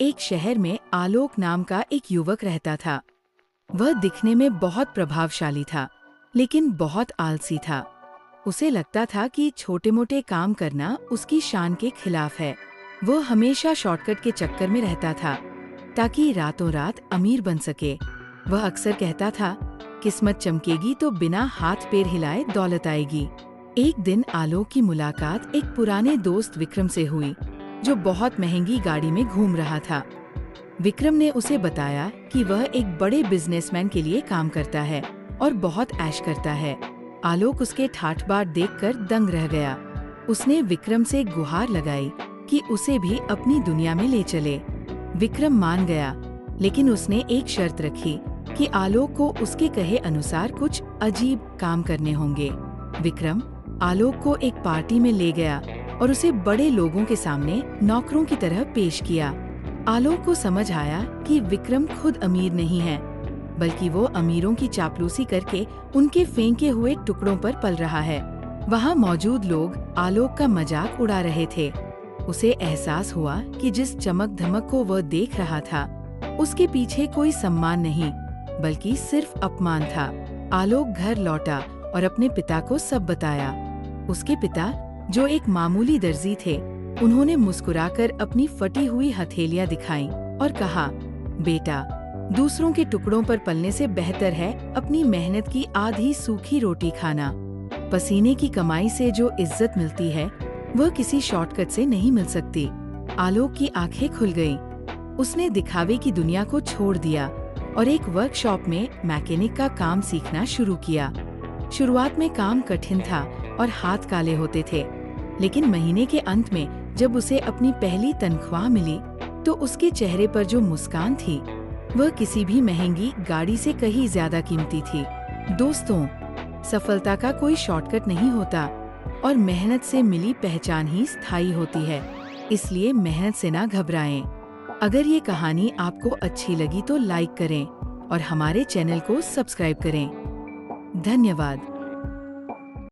एक शहर में आलोक नाम का एक युवक रहता था। वह दिखने में बहुत प्रभावशाली था, लेकिन बहुत आलसी था। उसे लगता था कि छोटे-मोटे काम करना उसकी शान के खिलाफ है। वो हमेशा शॉर्टकट के चक्कर में रहता था, ताकि रातों रात अमीर बन सके। वह अक्सर कहता था, किस्मत चमकेगी तो बिना हाथ पैर हिलाए दौलत आएगी। एक दिन आलोक की मुलाकात एक पुराने दोस्त विक्रम से हुई, जो बहुत महंगी गाड़ी में घूम रहा था। विक्रम ने उसे बताया कि वह एक बड़े बिजनेसमैन के लिए काम करता है और बहुत ऐश करता है। आलोक उसके ठाठ बाट देखकर दंग रह गया। उसने विक्रम से गुहार लगाई कि उसे भी अपनी दुनिया में ले चले। विक्रम मान गया, लेकिन उसने एक शर्त रखी कि आलोक को उसके कहे अनुसार कुछ अजीब काम करने होंगे। विक्रम आलोक को एक पार्टी में ले गया और उसे बड़े लोगों के सामने नौकरों की तरह पेश किया। आलोक को समझ आया कि विक्रम खुद अमीर नहीं है, बल्कि वो अमीरों की चापलूसी करके उनके फेंके हुए टुकड़ों पर पल रहा है। वहाँ मौजूद लोग आलोक का मजाक उड़ा रहे थे। उसे एहसास हुआ कि जिस चमक धमक को वह देख रहा था, उसके पीछे कोई सम्मान नहीं, बल्कि सिर्फ अपमान था। आलोक घर लौटा और अपने पिता को सब बताया। उसके पिता, जो एक मामूली दर्जी थे, उन्होंने मुस्कुराकर अपनी फटी हुई हथेलियां दिखाईं और कहा, बेटा, दूसरों के टुकड़ों पर पलने से बेहतर है अपनी मेहनत की आधी सूखी रोटी खाना। पसीने की कमाई से जो इज्जत मिलती है, वह किसी शॉर्टकट से नहीं मिल सकती। आलोक की आंखें खुल गईं। उसने दिखावे की दुनिया को छोड़ दिया और एक वर्कशॉप में मैकेनिक का काम सीखना शुरू किया। शुरुआत में काम कठिन था और हाथ काले होते थे, लेकिन महीने के अंत में जब उसे अपनी पहली तनख्वाह मिली, तो उसके चेहरे पर जो मुस्कान थी, वह किसी भी महंगी गाड़ी से कहीं ज्यादा कीमती थी। दोस्तों, सफलता का कोई शॉर्टकट नहीं होता और मेहनत से मिली पहचान ही स्थायी होती है। इसलिए मेहनत से ना घबराएं। अगर ये कहानी आपको अच्छी लगी तो लाइक करें और हमारे चैनल को सब्सक्राइब करें। धन्यवाद।